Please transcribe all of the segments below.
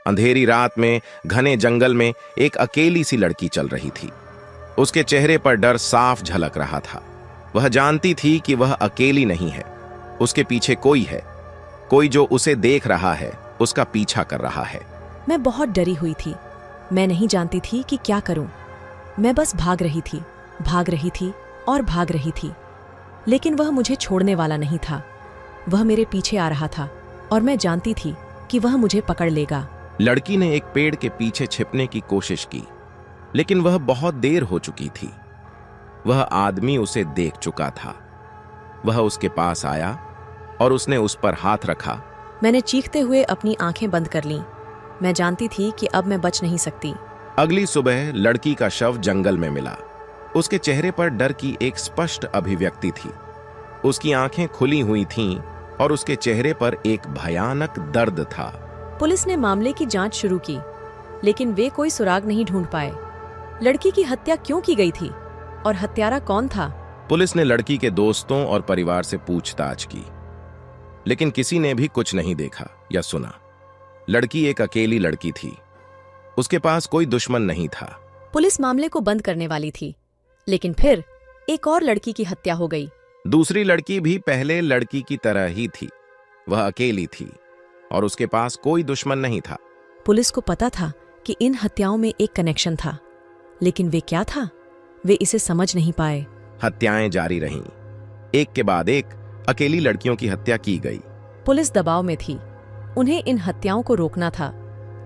अंधेरी रात में घने जंगल में एक अकेली सी लड़की चल रही थी। उसके चेहरे पर डर साफ झलक रहा था। वह जानती थी कि वह अकेली नहीं है, उसके पीछे कोई है, कोई जो उसे देख रहा है, उसका पीछा कर रहा है। मैं बहुत डरी हुई थी। मैं नहीं जानती थी कि क्या करूं। मैं बस भाग रही थी और भाग रही थी, लेकिन वह मुझे छोड़ने वाला नहीं था। वह मेरे पीछे आ रहा था और मैं जानती थी कि वह मुझे पकड़ लेगा। लड़की ने एक पेड़ के पीछे छिपने की कोशिश की, लेकिन वह बहुत देर हो चुकी थी। वह आदमी उसे देख चुका था। वह उसके पास आया और उसने उस पर हाथ रखा। मैंने चीखते हुए अपनी आंखें बंद कर लीं। मैं जानती थी कि अब मैं बच नहीं सकती। अगली सुबह लड़की का शव जंगल में मिला। उसके चेहरे पर डर की एक स्पष्ट अभिव्यक्ति थी। उसकी आंखें खुली हुई थीं और उसके चेहरे पर एक भयानक दर्द था। पुलिस ने मामले की जांच शुरू की, लेकिन वे कोई सुराग नहीं ढूंढ पाए। लड़की की हत्या क्यों की गई थी और हत्यारा कौन था? पुलिस ने लड़की के दोस्तों और परिवार से पूछताछ की, लेकिन किसी ने भी कुछ नहीं देखा या सुना। लड़की एक अकेली लड़की थी, उसके पास कोई दुश्मन नहीं था। पुलिस मामले को बंद करने वाली थी, लेकिन फिर एक और लड़की की हत्या हो गई। दूसरी लड़की भी पहले लड़की की तरह ही थी। वह अकेली थी और उसके पास कोई दुश्मन नहीं था। पुलिस को पता था कि इन हत्याओं में एक कनेक्शन था, लेकिन वे क्या था, वे इसे समझ नहीं पाए। हत्याएं जारी रहीं। एक के बाद एक अकेली लड़कियों की हत्या की गई। पुलिस दबाव में थी। उन्हें इन हत्याओं को रोकना था,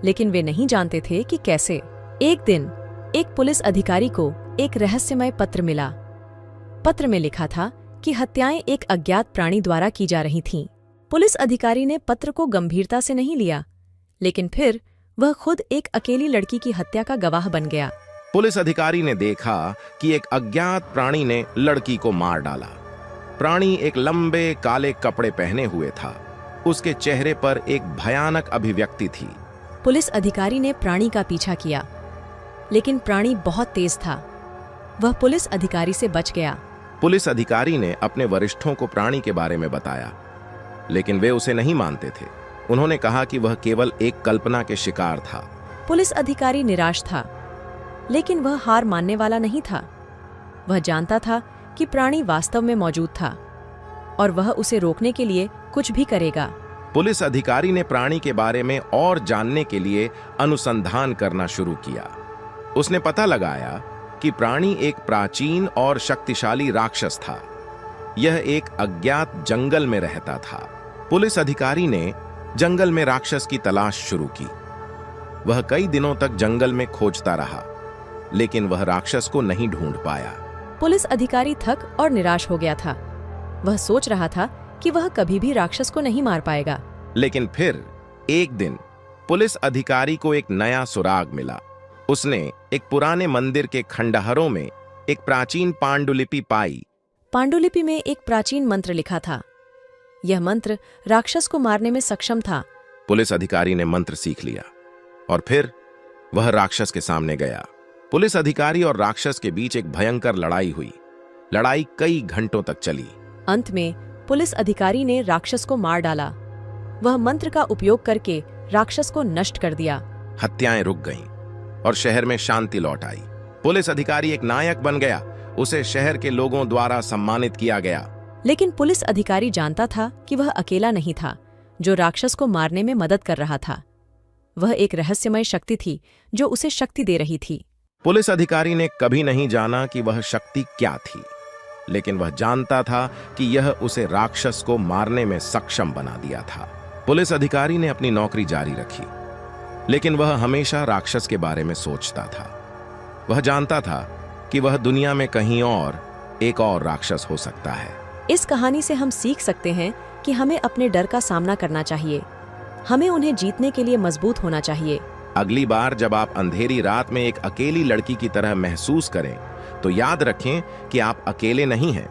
लेकिन वे नहीं जानते थे कि कैसे। एक दिन एक पुलिस अधिकारी को एक रहस्यमय पत्र मिला। पत्र में लिखा था कि हत्याएं एक अज्ञात प्राणी द्वारा की जा रही थीं। पुलिस अधिकारी ने पत्र को गंभीरता से नहीं लिया, लेकिन फिर वह खुद एक अकेली लड़की की हत्या का गवाह बन गया। पुलिस अधिकारी ने देखा कि एक अज्ञात प्राणी ने लड़की को मार डाला। प्राणी एक लंबे काले कपड़े पहने हुए था। उसके चेहरे पर एक भयानक अभिव्यक्ति थी। पुलिस अधिकारी ने प्राणी का पीछा किया, लेकिन प्राणी बहुत तेज था। वह पुलिस अधिकारी से बच गया। पुलिस अधिकारी ने अपने वरिष्ठों को प्राणी के बारे में बताया, लेकिन वे उसे नहीं मानते थे। उन्होंने कहा कि वह केवल एक कल्पना के शिकार था। पुलिस अधिकारी निराश था, लेकिन वह हार मानने वाला नहीं था। वह जानता था कि प्राणी वास्तव में मौजूद था और वह उसे रोकने के लिए कुछ भी करेगा। पुलिस अधिकारी ने प्राणी के बारे में और जानने के लिए अनुसंधान करना शुरू किया। उसने पता लगाया कि प्राणी एक प्राचीन और शक्तिशाली राक्षस था। यह एक अज्ञात जंगल में रहता था। पुलिस अधिकारी ने जंगल में राक्षस की तलाश शुरू की। वह कई दिनों तक जंगल में खोजता रहा, लेकिन वह राक्षस को नहीं ढूंढ पाया। पुलिस अधिकारी थक और निराश हो गया था। वह सोच रहा था कि वह कभी भी राक्षस को नहीं मार पाएगा। लेकिन फिर एक दिन पुलिस अधिकारी को एक नया सुराग मिला। उसने एक पुराने मंदिर के खंडहरों में एक प्राचीन पांडुलिपि पाई। पांडुलिपि में एक प्राचीन मंत्र लिखा था। यह मंत्र राक्षस को मारने में सक्षम था। पुलिस अधिकारी ने मंत्र सीख लिया और फिर वह राक्षस के सामने गया। पुलिस अधिकारी और राक्षस के बीच एक भयंकर लड़ाई हुई। लड़ाई कई घंटों तक चली। अंत में पुलिस अधिकारी ने राक्षस को मार डाला। वह मंत्र का उपयोग करके राक्षस को नष्ट कर दिया। हत्याएं रुक गईं और शहर में शांति लौट आई। पुलिस अधिकारी एक नायक बन गया। उसे शहर के लोगों द्वारा सम्मानित किया गया। लेकिन पुलिस अधिकारी जानता था कि वह अकेला नहीं था जो राक्षस को मारने में मदद कर रहा था। वह एक रहस्यमय शक्ति थी जो उसे शक्ति दे रही थी। पुलिस अधिकारी ने कभी नहीं जाना कि वह शक्ति क्या थी, लेकिन वह जानता था कि यह उसे राक्षस को मारने में सक्षम बना दिया था। पुलिस अधिकारी ने अपनी नौकरी जारी रखी, लेकिन वह हमेशा राक्षस के बारे में सोचता था। वह जानता था कि वह दुनिया में कहीं और एक और राक्षस हो सकता है। इस कहानी से हम सीख सकते हैं कि हमें अपने डर का सामना करना चाहिए। हमें उन्हें जीतने के लिए मजबूत होना चाहिए। अगली बार जब आप अंधेरी रात में एक अकेली लड़की की तरह महसूस करें, तो याद रखें कि आप अकेले नहीं हैं।